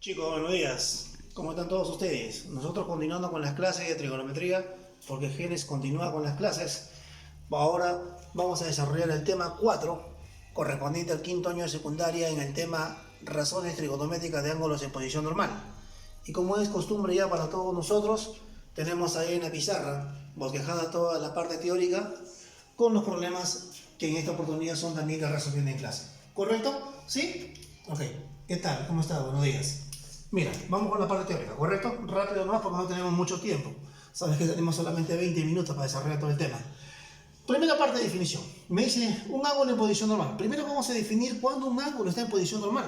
Chicos, buenos días. ¿Cómo están todos ustedes? Nosotros continuando con las clases de trigonometría, porque Genes continúa con las clases. Ahora vamos a desarrollar el tema 4, correspondiente al quinto año de secundaria, en el tema razones trigonométricas de ángulos en posición normal. Y como es costumbre ya para todos nosotros, tenemos ahí en la pizarra bosquejada toda la parte teórica con los problemas que en esta oportunidad son también de resolución en clase. ¿Correcto? ¿Sí? Ok. ¿Qué tal? ¿Cómo está? Buenos días. Mira, vamos con la parte teórica, ¿correcto? Rápido nomás porque no tenemos mucho tiempo. Sabes que tenemos solamente 20 minutos para desarrollar todo el tema. Primera parte de definición. Me dice un ángulo en posición normal. Primero vamos a definir cuándo un ángulo está en posición normal.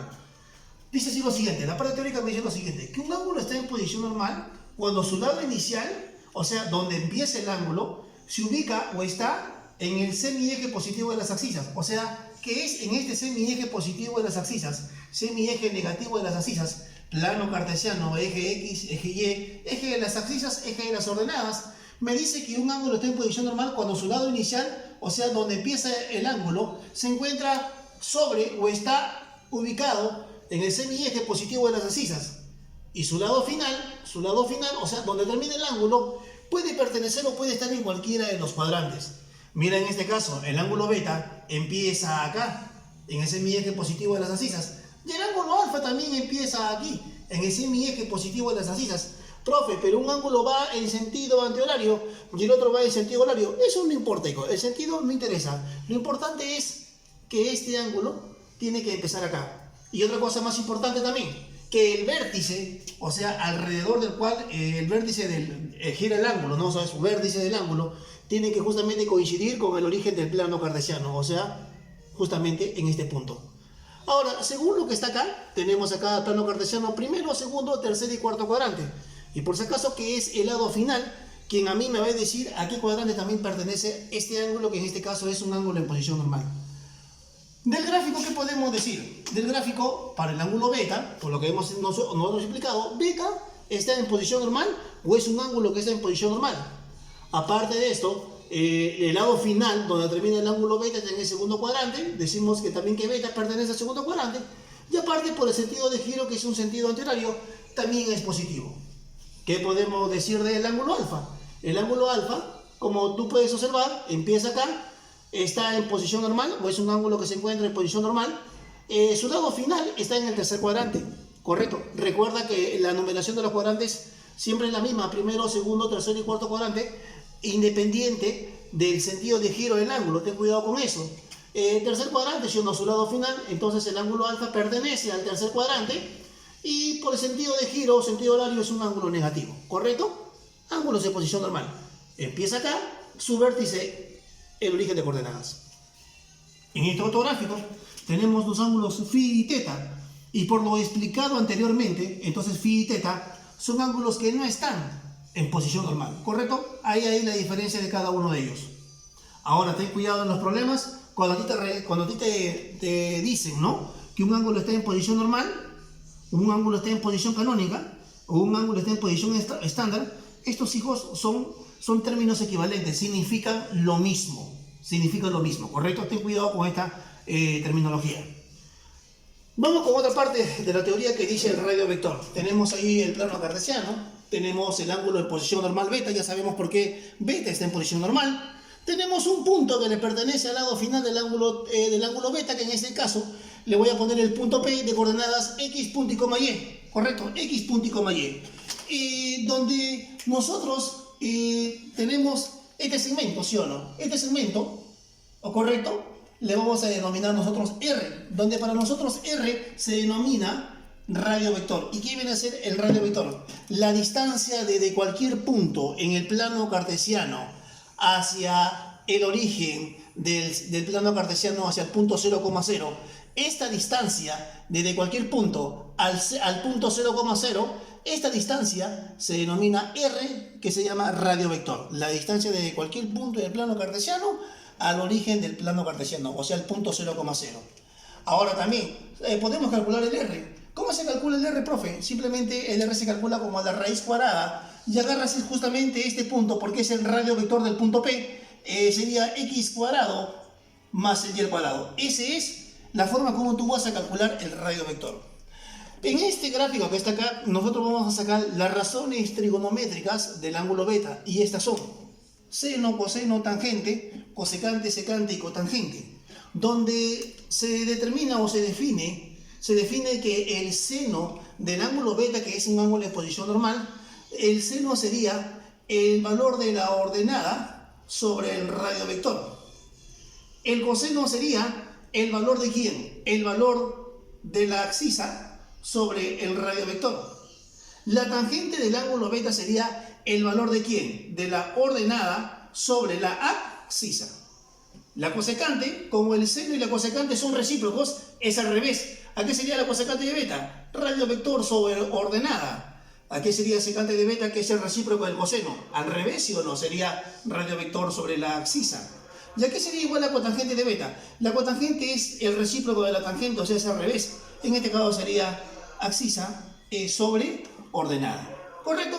Dice así lo siguiente, la parte teórica me dice lo siguiente, que un ángulo está en posición normal cuando su lado inicial, o sea, donde empieza el ángulo, se ubica o está en el semieje positivo de las abscisas. O sea, que es en este semieje positivo de las abscisas, semieje negativo de las abscisas, plano cartesiano, eje X, eje Y, eje de las abscisas, eje de las ordenadas. Me dice que un ángulo está en posición normal cuando su lado inicial, o sea, donde empieza el ángulo, se encuentra sobre o está ubicado en el semieje positivo de las abscisas. Y su lado final, o sea, donde termina el ángulo, puede pertenecer o puede estar en cualquiera de los cuadrantes. Mira, en este caso, el ángulo beta empieza acá, en el semieje positivo de las abscisas. Y el ángulo alfa también empieza aquí, en el semieje positivo de las abscisas. Profe, pero un ángulo va en sentido antihorario y el otro va en sentido horario. Eso no importa, hijo. El sentido no interesa. Lo importante es que este ángulo tiene que empezar acá. Y otra cosa más importante también, que el vértice, o sea, alrededor del cual el vértice gira el ángulo, ¿no? O sea, su vértice del ángulo tiene que justamente coincidir con el origen del plano cartesiano, o sea, justamente en este punto. Ahora, según lo que está acá, tenemos acá plano cartesiano primero, segundo, tercer y cuarto cuadrante. Y por si acaso, que es el lado final, quien a mí me va a decir a qué cuadrante también pertenece este ángulo, que en este caso es un ángulo en posición normal. Del gráfico, ¿qué podemos decir? Del gráfico, para el ángulo beta, por lo que nosotros explicado, beta está en posición normal o es un ángulo que está en posición normal. Aparte de esto, el lado final, donde termina el ángulo beta, está en el segundo cuadrante. Decimos que también que beta pertenece al segundo cuadrante. Y aparte, por el sentido de giro, que es un sentido antihorario, también es positivo. ¿Qué podemos decir del ángulo alfa? El ángulo alfa, como tú puedes observar, empieza acá, está en posición normal, o es un ángulo que se encuentra en posición normal. Su lado final está en el tercer cuadrante, ¿correcto? Recuerda que la numeración de los cuadrantes siempre es la misma, primero, segundo, tercer y cuarto cuadrante, independiente del sentido de giro del ángulo. Ten cuidado con eso. Tercer cuadrante, si uno su lado final, entonces el ángulo alfa pertenece al tercer cuadrante. Y por el sentido de giro o sentido horario es un ángulo negativo, ¿correcto? Ángulos de posición normal. Empieza acá, su vértice, el origen de coordenadas. En este otro gráfico tenemos los ángulos phi y teta. Y por lo explicado anteriormente, entonces phi y teta son ángulos que no están en posición normal, ¿correcto? Ahí la diferencia de cada uno de ellos. Ahora, ten cuidado en los problemas. Cuando a ti te dicen, ¿no?, que un ángulo está en posición normal, un ángulo está en posición canónica o un ángulo está en posición estándar, estos hijos son términos equivalentes, significan lo mismo, ¿correcto? Ten cuidado con esta terminología. Vamos con otra parte de la teoría que dice el radio vector. Tenemos ahí el plano cartesiano, tenemos el ángulo en posición normal beta, ya sabemos por qué beta está en posición normal. Tenemos un punto que le pertenece al lado final del ángulo beta, que en este caso le voy a poner el punto P de coordenadas X punto y coma Y, ¿correcto? X punto y coma Y. Donde nosotros tenemos este segmento, ¿sí o no? Este segmento, ¿o correcto?, le vamos a denominar nosotros R, donde para nosotros R se denomina radio vector. ¿Y qué viene a ser el radio vector? La distancia desde cualquier punto en el plano cartesiano hacia el origen del plano cartesiano, hacia el punto 0,0. Esta distancia desde cualquier punto al punto 0,0, esta distancia se denomina R, que se llama radio vector. La distancia desde cualquier punto del plano cartesiano al origen del plano cartesiano, o sea, el punto 0,0. Ahora también podemos calcular el R. ¿Cómo se calcula el R, profe? Simplemente el R se calcula como la raíz cuadrada y agarras justamente este punto, porque es el radio vector del punto P, sería x cuadrado más el y al cuadrado. Esa es la forma como tú vas a calcular el radio vector. En este gráfico que está acá, nosotros vamos a sacar las razones trigonométricas del ángulo beta, y estas son seno, coseno, tangente, cosecante, secante y cotangente, donde se determina o se define que el seno del ángulo beta, que es un ángulo en posición normal, el seno sería el valor de la ordenada sobre el radio vector. El coseno sería el valor de ¿quién? El valor de la abscisa sobre el radio vector. La tangente del ángulo beta sería el valor de ¿quién? De la ordenada sobre la abscisa. La cosecante, como el seno y la cosecante son recíprocos, es al revés. ¿A qué sería la cosecante de beta? Radio vector sobre ordenada. ¿A qué sería secante de beta, que es el recíproco del coseno? Al revés, ¿sí o no? Sería radio vector sobre la abscisa. ¿Y a qué sería igual la cotangente de beta? La cotangente es el recíproco de la tangente, o sea, es al revés. En este caso sería abscisa sobre ordenada. ¿Correcto?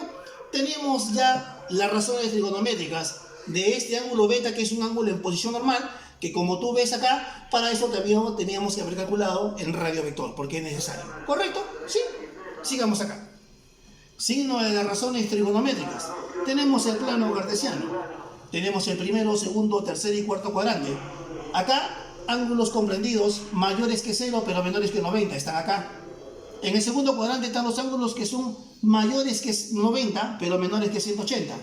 Tenemos ya las razones trigonométricas de este ángulo beta, que es un ángulo en posición normal, que como tú ves acá, para eso también teníamos que haber calculado en radio vector, porque es necesario. ¿Correcto? ¿Sí? Sigamos acá. Signo de las razones trigonométricas. Tenemos el plano cartesiano. Tenemos el primero, segundo, tercer y cuarto cuadrante. Acá, ángulos comprendidos mayores que 0, pero menores que 90, están acá. En el segundo cuadrante están los ángulos que son mayores que 90, pero menores que 180.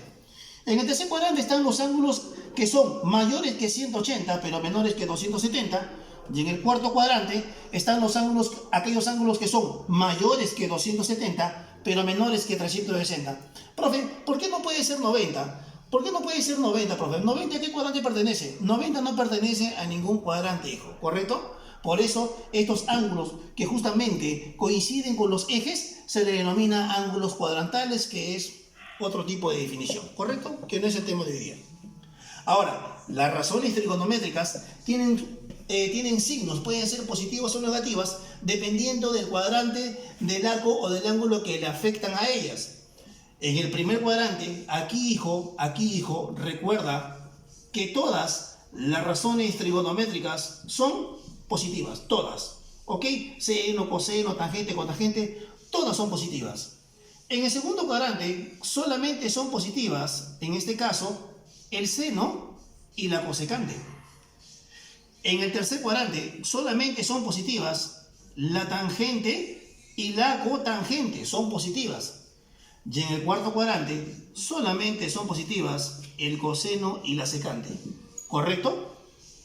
En el tercer cuadrante están los ángulos que son mayores que 180, pero menores que 270. Y en el cuarto cuadrante están los ángulos, aquellos ángulos que son mayores que 270, pero menores que 360. Profe, ¿por qué no puede ser 90? ¿Por qué no puede ser 90, profe? ¿90 a qué cuadrante pertenece? 90 no pertenece a ningún cuadrante, hijo, ¿correcto? Por eso, estos ángulos que justamente coinciden con los ejes se le denomina ángulos cuadrantales, que es otro tipo de definición, ¿correcto? Que no es el tema de hoy día. Ahora, las razones trigonométricas tienen signos, pueden ser positivos o negativas, dependiendo del cuadrante, del arco o del ángulo que le afectan a ellas. En el primer cuadrante, aquí hijo, recuerda que todas las razones trigonométricas son positivas, todas, ¿ok? Seno, coseno, tangente, cotangente, todas son positivas. En el segundo cuadrante solamente son positivas, en este caso, el seno y la cosecante. En el tercer cuadrante solamente son positivas la tangente y la cotangente, son positivas. Y en el cuarto cuadrante solamente son positivas el coseno y la secante, ¿correcto?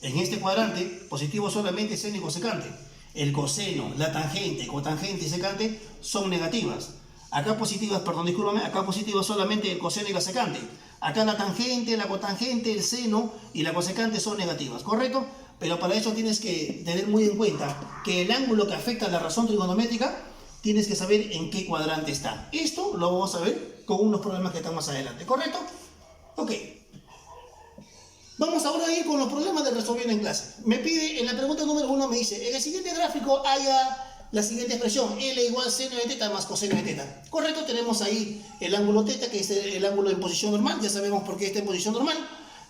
En este cuadrante, positivo solamente seno y cosecante. El coseno, la tangente, cotangente y secante son negativas. Acá positivas, perdón, discúlpame, acá positivas solamente el coseno y la secante. Acá la tangente, la cotangente, el seno y la cosecante son negativas, ¿correcto? Pero para eso tienes que tener muy en cuenta que el ángulo que afecta a la razón trigonométrica, tienes que saber en qué cuadrante está. Esto lo vamos a ver con unos problemas que están más adelante, ¿correcto? Ok. Vamos ahora a ir con los problemas de resolver en clase. Me pide, en la pregunta número 1 me dice, en el siguiente gráfico haya la siguiente expresión, L igual seno de teta más coseno de teta. Correcto, tenemos ahí el ángulo teta, que es el ángulo en posición normal, ya sabemos por qué está en posición normal.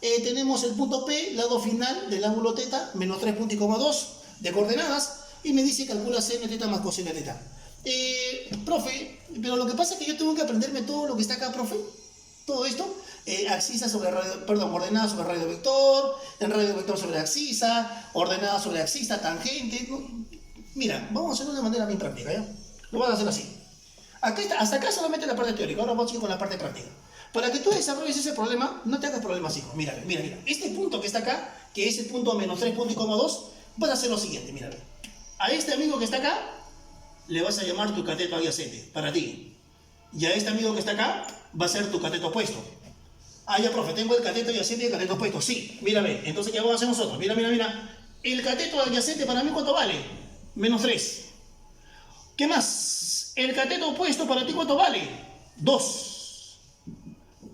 Tenemos el punto P, lado final del ángulo teta, menos 3,2 de coordenadas, y me dice calcula seno de teta más coseno de teta. Profe, pero lo que pasa es que yo tengo que aprenderme todo lo que está acá, profe. Todo esto, abscisa sobre ordenada sobre radio vector, el radio vector sobre abscisa, ordenada sobre abscisa, tangente. ¿No? Mira, vamos a hacerlo de manera bien práctica, ¿ya? Lo vamos a hacer así. Acá está, hasta acá solamente la parte teórica, ahora vamos a ir con la parte práctica. Para que tú desarrolles ese problema, no te hagas problemas, hijo. Mira. Este punto que está acá, que es el punto menos 3,2, vas a hacer lo siguiente, mira. A este amigo que está acá, le vas a llamar tu cateto adyacente, para ti. Y a este amigo que está acá, va a ser tu cateto opuesto. Ah, ya, profe, tengo el cateto adyacente y el cateto opuesto. Sí, mírame. Entonces, ¿qué vamos a hacer nosotros? Mira. El cateto adyacente para mí, ¿cuánto vale? Menos 3. ¿Qué más? El cateto opuesto para ti, ¿cuánto vale? 2.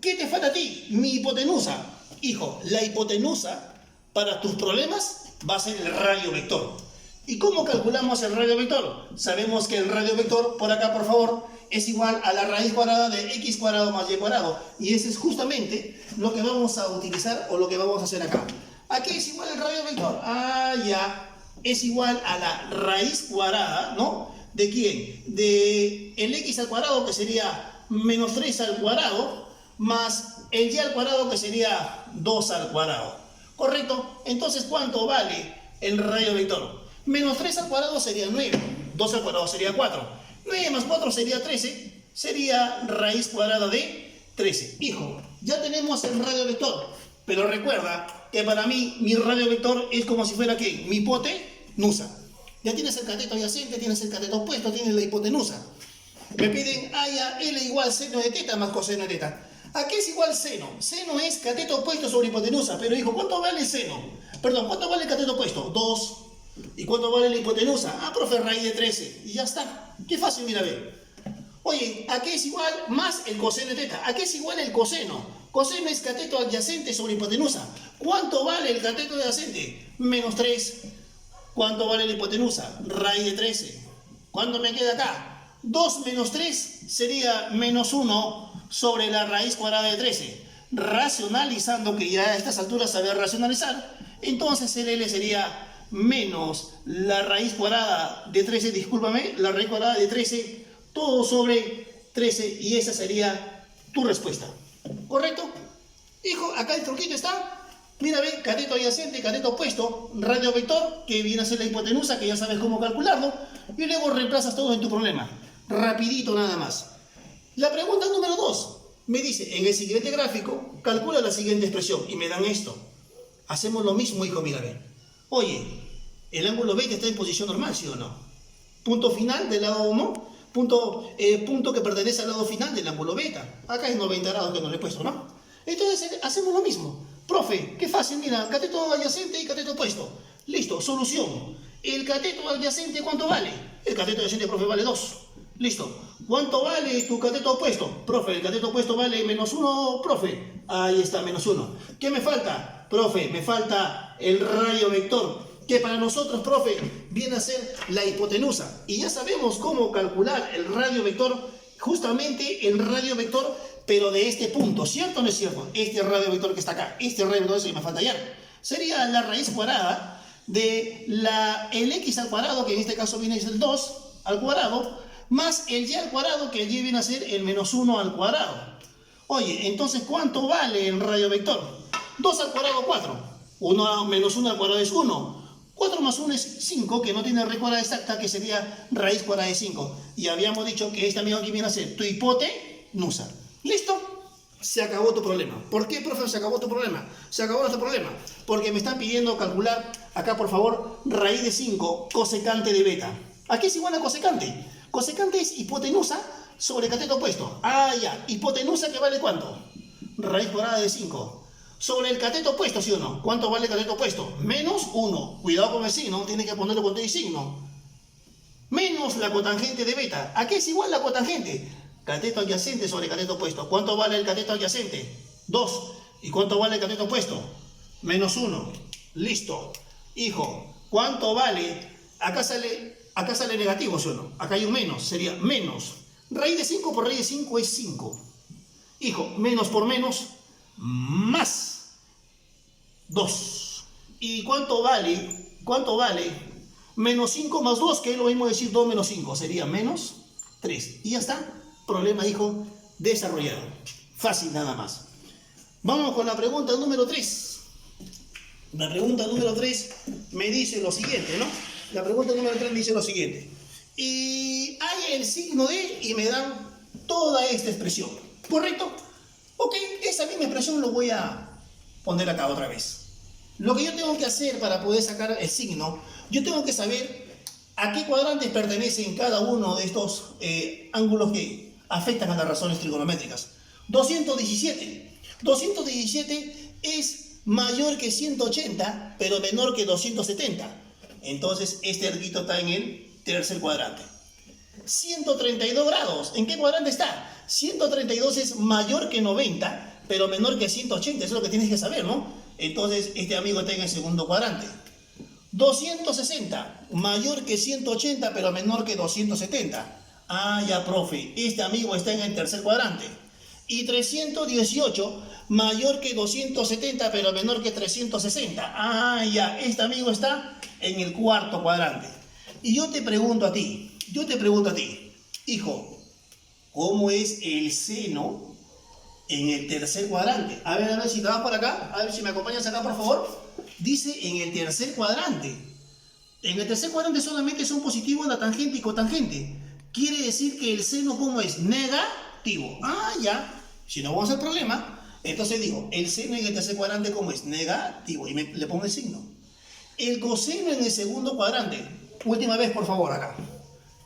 ¿Qué te falta a ti? Mi hipotenusa. Hijo, la hipotenusa para tus problemas va a ser el radio vector. ¿Y cómo calculamos el radio vector? Sabemos que el radio vector, por acá por favor, es igual a la raíz cuadrada de x cuadrado más y cuadrado. Y ese es justamente lo que vamos a utilizar o lo que vamos a hacer acá. ¿A qué es igual el radio vector? Ah, ya. Es igual a la raíz cuadrada, ¿no? ¿De quién? De el x al cuadrado, que sería menos 3 al cuadrado, más el y al cuadrado, que sería 2 al cuadrado. ¿Correcto? Entonces, ¿cuánto vale el radio vector? Menos 3 al cuadrado sería 9, 2 al cuadrado sería 4, 9 más 4 sería 13, sería raíz cuadrada de 13. Hijo, ya tenemos el radio vector, pero recuerda que para mí mi radio vector es como si fuera ¿qué? Mi hipotenusa. Ya tienes el cateto adyacente, tienes el cateto opuesto, tienes la hipotenusa. Me piden L igual seno de teta más coseno de teta. ¿A qué es igual seno? Seno es cateto opuesto sobre hipotenusa. Pero hijo, ¿cuánto vale seno? Perdón, ¿cuánto vale el cateto opuesto? 2. ¿Y cuánto vale la hipotenusa? Ah, profe, raíz de 13. Y ya está. Qué fácil, mira, a ver. Oye, ¿a qué es igual más el coseno de teta? ¿A qué es igual el coseno? Coseno es cateto adyacente sobre hipotenusa. ¿Cuánto vale el cateto adyacente? Menos 3. ¿Cuánto vale la hipotenusa? Raíz de 13. ¿Cuánto me queda acá? 2 menos 3 sería menos 1 sobre la raíz cuadrada de 13. Racionalizando, que ya a estas alturas saber racionalizar, entonces el L sería menos la raíz cuadrada de 13, discúlpame, la raíz cuadrada de 13, todo sobre 13, y esa sería tu respuesta. ¿Correcto? Hijo, acá el truquito está. Mira, ve, cateto adyacente, cateto opuesto, radio vector, que viene a ser la hipotenusa, que ya sabes cómo calcularlo, y luego reemplazas todo en tu problema. Rapidito nada más. La pregunta número 2 me dice, en el siguiente gráfico, calcula la siguiente expresión, y me dan esto. Hacemos lo mismo, hijo, mira, ve. Oye, el ángulo beta está en posición normal, ¿sí o no? Punto final del lado 1, punto que pertenece al lado final del ángulo beta. Acá es 90 grados que no le he puesto, ¿no? Entonces, hacemos lo mismo. Profe, qué fácil, mira, cateto adyacente y cateto opuesto. Listo, solución. ¿El cateto adyacente cuánto vale? El cateto adyacente, profe, vale 2. Listo. ¿Cuánto vale tu cateto opuesto? Profe, el cateto opuesto vale menos 1, profe. Ahí está, menos 1. ¿Qué me falta? Profe, me falta el radio vector, que para nosotros, profe, viene a ser la hipotenusa. Y ya sabemos cómo calcular el radio vector, justamente el radio vector, pero de este punto, ¿cierto o no es cierto? Este radio vector que está acá, este radio vector que me falta hallar, sería la raíz cuadrada de el x al cuadrado, que en este caso viene a ser el 2 al cuadrado, más el y al cuadrado, que el y viene a ser el menos 1 al cuadrado. Oye, entonces, ¿cuánto vale el radio vector? 2 al cuadrado, 4. 1 menos 1 al cuadrado es 1. 4 más 1 es 5, que no tiene raíz cuadrada exacta, que sería raíz cuadrada de 5. Y habíamos dicho que este amigo aquí viene a ser tu hipotenusa. ¿Listo? Se acabó tu problema. ¿Por qué, profe, se acabó tu problema? Se acabó nuestro problema porque me están pidiendo calcular acá, por favor, raíz de 5 cosecante de beta. ¿A qué es igual a cosecante? Cosecante es hipotenusa sobre cateto opuesto. Ah, ya. Hipotenusa, ¿que vale cuánto? Raíz cuadrada de 5. Sobre el cateto opuesto, ¿sí o no? ¿Cuánto vale el cateto opuesto? Menos 1. Cuidado con el signo, tiene que ponerlo con todo y signo. Menos la cotangente de beta. ¿A qué es igual la cotangente? Cateto adyacente sobre cateto opuesto. ¿Cuánto vale el cateto adyacente? 2. ¿Y cuánto vale el cateto opuesto? Menos 1. Listo. Hijo, ¿cuánto vale? Acá sale negativo, ¿sí o no? Acá hay un menos, sería menos. Raíz de 5 por raíz de 5 es 5. Hijo, menos por menos, más 2. ¿Y cuánto vale? ¿Cuánto vale? Menos 5 más 2, que es lo mismo decir 2 menos 5, sería menos 3. Y ya está. Problema, hijo, desarrollado. Fácil nada más. Vamos con la pregunta número 3. La pregunta número 3 me dice lo siguiente, ¿no? La pregunta número 3 me dice lo siguiente. Y hay el signo de, y me dan toda esta expresión. ¿Correcto? Ok, esa misma expresión lo voy a poner acá otra vez. Lo que yo tengo que hacer para poder sacar el signo, yo tengo que saber a qué cuadrantes pertenecen cada uno de estos ángulos que afectan a las razones trigonométricas. 217. 217 es mayor que 180, pero menor que 270. Entonces, este arquito está en el tercer cuadrante. 132 grados. ¿En qué cuadrante está? 132 es mayor que 90, pero menor que 180. Eso es lo que tienes que saber, ¿no? Entonces, este amigo está en el segundo cuadrante. 260, mayor que 180, pero menor que 270. Ah, ya, profe, este amigo está en el tercer cuadrante. Y 318, mayor que 270, pero menor que 360. Ah, ya, este amigo está en el cuarto cuadrante. Y yo te pregunto a ti, yo te pregunto a ti, hijo, ¿cómo es el seno en el tercer cuadrante? A ver si te vas por acá, a ver si me acompañas acá, por favor. Dice en el tercer cuadrante. En el tercer cuadrante solamente son positivos la tangente y cotangente. Quiere decir que el seno, ¿cómo es? Negativo. Ah, ya. Si no vamos al problema, entonces digo, el seno en el tercer cuadrante, ¿cómo es? Negativo. Y le pongo el signo. El coseno en el segundo cuadrante. Última vez, por favor, acá.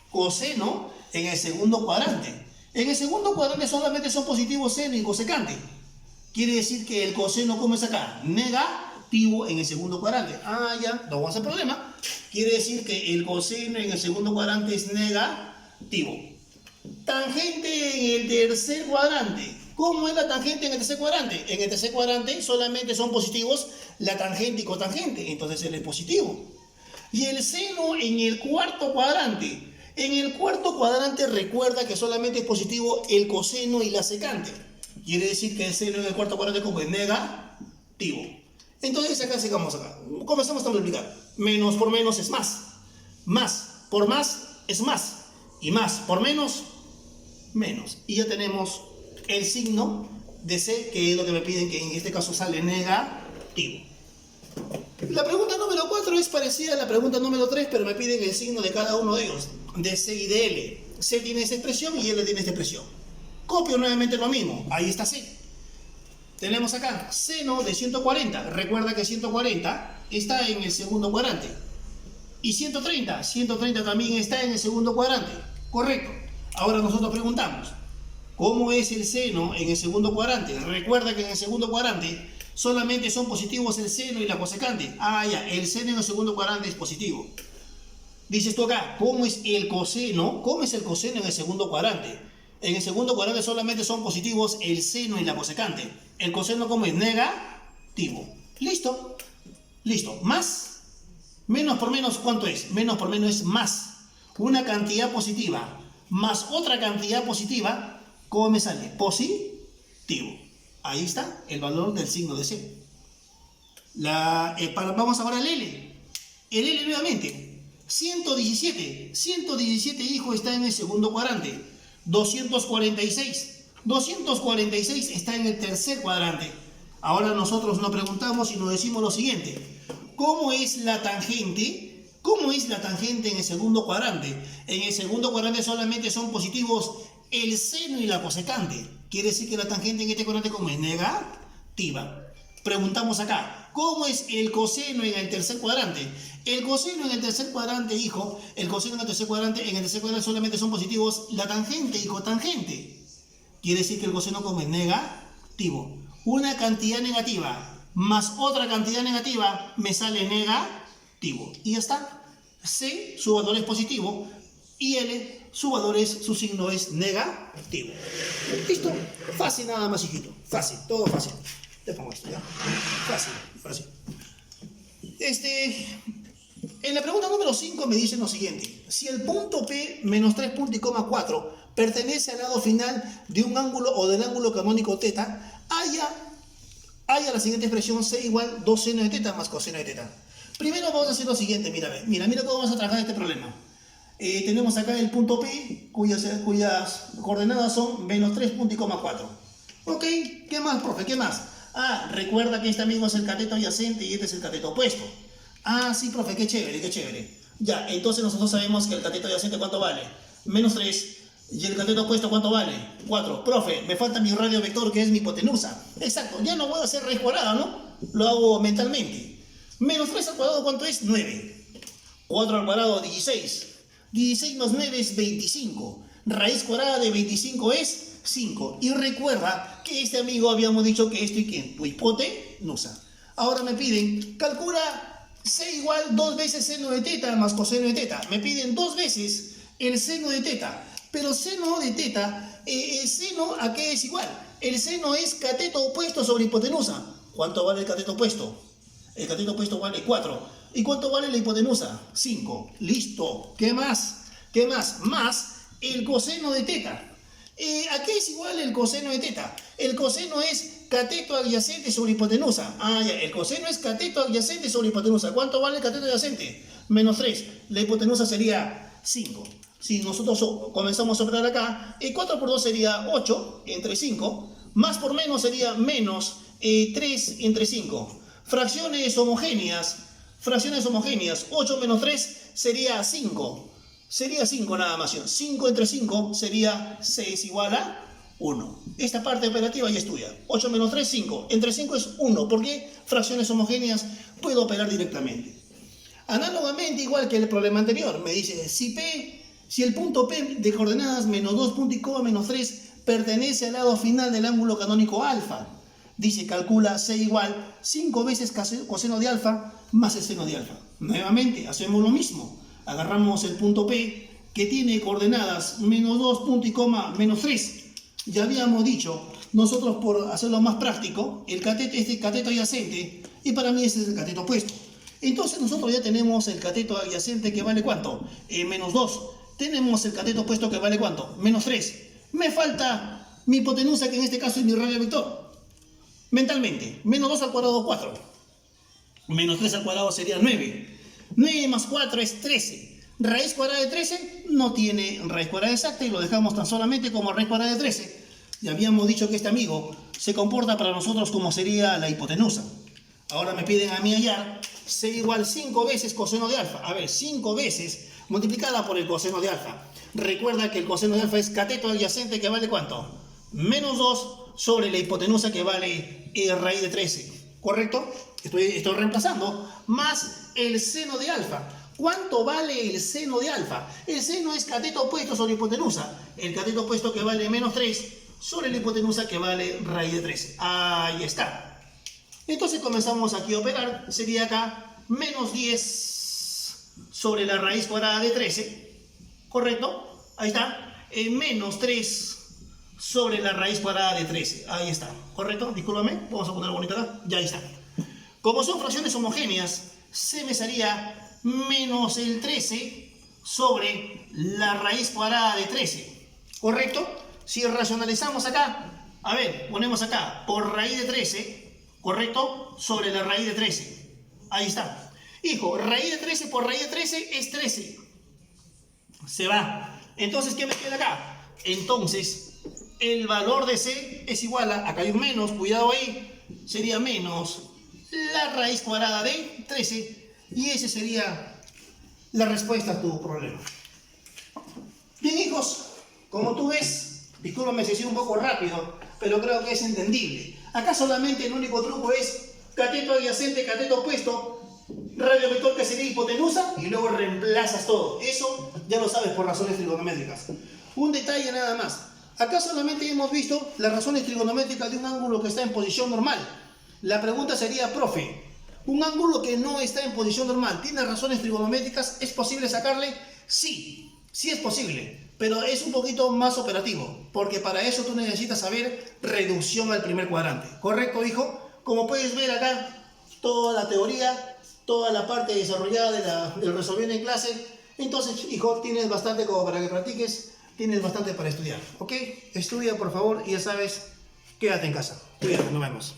Coseno en el segundo cuadrante. En el segundo cuadrante solamente son positivos seno y cosecante. Quiere decir que el coseno, ¿cómo es acá? Negativo en el segundo cuadrante. Ah, ya, no vamos al problema. Quiere decir que el coseno en el segundo cuadrante es negativo. Tangente en el tercer cuadrante. ¿Cómo es la tangente en el tercer cuadrante? En el tercer cuadrante solamente son positivos la tangente y cotangente. Entonces él es positivo. Y el seno en el cuarto cuadrante. En el cuarto cuadrante recuerda que solamente es positivo el coseno y la secante. Quiere decir que el seno en el cuarto cuadrante como es negativo. Entonces acá sigamos acá. Comenzamos a multiplicar. Menos por menos es más. Más por más es más. Y más por menos, menos. Y ya tenemos el signo de C, que es lo que me piden, que en este caso sale negativo. La pregunta número 4 es parecida a la pregunta número 3, pero me piden el signo de cada uno de ellos, de C y de L. C tiene esta expresión y L tiene esta expresión. Copio nuevamente lo mismo, ahí está C. Tenemos acá seno de 140, recuerda que 140 está en el segundo cuadrante. Y 130 también está en el segundo cuadrante, correcto. Ahora nosotros preguntamos, ¿cómo es el seno en el segundo cuadrante? Recuerda que en el segundo cuadrante solamente son positivos el seno y la cosecante. Ah, ya, el seno en el segundo cuadrante es positivo. Dices tú acá, ¿cómo es el coseno? ¿Cómo es el coseno en el segundo cuadrante? En el segundo cuadrante solamente son positivos el seno y la cosecante. El coseno, ¿cómo es? Negativo. ¿Listo? Listo. Más. Menos por menos, ¿cuánto es? Menos por menos es más. Una cantidad positiva más otra cantidad positiva, ¿cómo me sale? Positivo. Ahí está el valor del signo de C. Vamos ahora al L. El L nuevamente. 117 hijo está en el segundo cuadrante. 246 está en el tercer cuadrante. Ahora nosotros nos preguntamos y nos decimos lo siguiente. ¿Cómo es la tangente? ¿Cómo es la tangente en el segundo cuadrante? En el segundo cuadrante solamente son positivos el seno y la cosecante. Quiere decir que la tangente en este cuadrante, ¿cómo es? Negativa. Preguntamos acá, ¿cómo es el coseno en el tercer cuadrante? El coseno en el tercer cuadrante, hijo, el coseno en el tercer cuadrante solamente son positivos la tangente y cotangente. Quiere decir que el coseno, ¿cómo es? Negativo. Una cantidad negativa más otra cantidad negativa me sale negativo. Y ya está. C, su valor es positivo, y L, su signo es negativo. ¿Listo? Fácil nada más, hijito. Fácil, todo fácil. Te pongo esto, ¿ya? Fácil. En la pregunta número 5 me dicen lo siguiente. Si el punto P menos 3 puntos y coma 4 pertenece al lado final de un ángulo o del ángulo canónico θ, haya la siguiente expresión C igual 2 seno de θ más coseno de θ. Primero vamos a hacer lo siguiente, mira cómo vamos a trabajar este problema. Tenemos acá el punto P, cuyas coordenadas son menos 3 puntos y coma 4. Ok, ¿qué más, profe? ¿Qué más? Ah, recuerda que este amigo es el cateto adyacente y este es el cateto opuesto. Ah, sí, profe, qué chévere. Ya, entonces nosotros sabemos que el cateto adyacente, ¿cuánto vale? Menos 3. ¿Y el cateto opuesto cuánto vale? 4. Profe, me falta mi radio vector, que es mi hipotenusa. Exacto, ya no voy a hacer raíz cuadrada, ¿no? Lo hago mentalmente. Menos 3 al cuadrado, ¿cuánto es? 9. 4 al cuadrado, 16. 16 más 9 es 25. Raíz cuadrada de 25 es 5. Y recuerda que este amigo habíamos dicho que esto y quién, tu hipotenusa. Ahora me piden, calcula C igual 2 veces seno de θ más coseno de θ. Me piden 2 veces el seno de θ. Pero seno de θ, el seno, ¿a qué es igual? El seno es cateto opuesto sobre hipotenusa. ¿Cuánto vale el cateto opuesto? El cateto opuesto vale 4. ¿Y cuánto vale la hipotenusa? 5. Listo. ¿Qué más? Más el coseno de θ. ¿A qué es igual el coseno de θ? El coseno es cateto adyacente sobre hipotenusa. Ah, ya. El coseno es cateto adyacente sobre hipotenusa. ¿Cuánto vale el cateto adyacente? Menos 3. La hipotenusa sería 5. Si nosotros comenzamos a operar acá, 4 por 2 sería 8 entre 5, más por menos sería menos 3 entre 5. Fracciones homogéneas, 8 menos 3 sería 5. Sería 5 nada más. 5 entre 5 sería 6 igual a 1. Esta parte operativa ya es tuya. 8 menos 3, 5. Entre 5 es 1. ¿Por qué? Fracciones homogéneas puedo operar directamente. Análogamente, igual que el problema anterior, me dice si el punto P de coordenadas menos 2, punto y coma menos 3 pertenece al lado final del ángulo canónico alfa. Dice, calcula C igual 5 veces coseno de alfa más el seno de alfa. Nuevamente, hacemos lo mismo. Agarramos el punto P que tiene coordenadas menos 2, punto y coma menos 3. Ya habíamos dicho, nosotros por hacerlo más práctico, el cateto es el cateto adyacente y para mí ese es el cateto opuesto. Entonces nosotros ya tenemos el cateto adyacente que vale ¿cuánto? Menos 2. Tenemos el cateto opuesto que vale ¿cuánto? Menos 3. Me falta mi hipotenusa, que en este caso es mi radio vector. Mentalmente, menos 2 al cuadrado 4. Menos 3 al cuadrado sería 9. 9 más 4 es 13. Raíz cuadrada de 13 no tiene raíz cuadrada exacta y lo dejamos tan solamente como raíz cuadrada de 13. Ya habíamos dicho que este amigo se comporta para nosotros como sería la hipotenusa. Ahora me piden a mí hallar C igual 5 veces coseno de alfa. A ver, 5 veces multiplicada por el coseno de alfa. Recuerda que el coseno de alfa es cateto adyacente que vale ¿cuánto? Menos 2 sobre la hipotenusa que vale raíz de 13. ¿Correcto? Estoy reemplazando. Más el seno de alfa. ¿Cuánto vale el seno de alfa? El seno es cateto opuesto sobre hipotenusa. El cateto opuesto que vale menos 3 sobre la hipotenusa que vale raíz de 13. Ahí está. Entonces comenzamos aquí a operar. Sería acá menos 10 sobre la raíz cuadrada de 13. ¿Correcto? Ahí está. Menos 3 sobre la raíz cuadrada de 13. Ahí está. ¿Correcto? Discúlpame. Vamos a ponerlo bonito acá. Ya está. Como son fracciones homogéneas, se me sería menos el 13 sobre la raíz cuadrada de 13. ¿Correcto? Si racionalizamos acá, a ver, ponemos acá por raíz de 13, ¿correcto? Sobre la raíz de 13. Ahí está. Hijo, raíz de 13 por raíz de 13 es 13. Se va. Entonces, ¿qué me queda acá? Entonces, el valor de C es igual a, acá hay un menos, cuidado ahí, sería menos la raíz cuadrada de 13 y esa sería la respuesta a tu problema. Bien, hijos, como tú ves, discúlpame si soy un poco rápido, pero creo que es entendible. Acá solamente el único truco es cateto adyacente, cateto opuesto, radio vector que sería hipotenusa y luego reemplazas todo. Eso ya lo sabes por razones trigonométricas. Un detalle nada más. Acá solamente hemos visto las razones trigonométricas de un ángulo que está en posición normal. La pregunta sería, profe, un ángulo que no está en posición normal, ¿tiene razones trigonométricas? ¿Es posible sacarle? Sí, sí es posible, pero es un poquito más operativo, porque para eso tú necesitas saber reducción al primer cuadrante. ¿Correcto, hijo? Como puedes ver acá, toda la teoría, toda la parte desarrollada del resolviendo en clase. Entonces, hijo, tienes bastante como para que practiques, tienes bastante para estudiar, ¿ok? Estudia, por favor, y ya sabes, quédate en casa. Cuídate, nos vemos.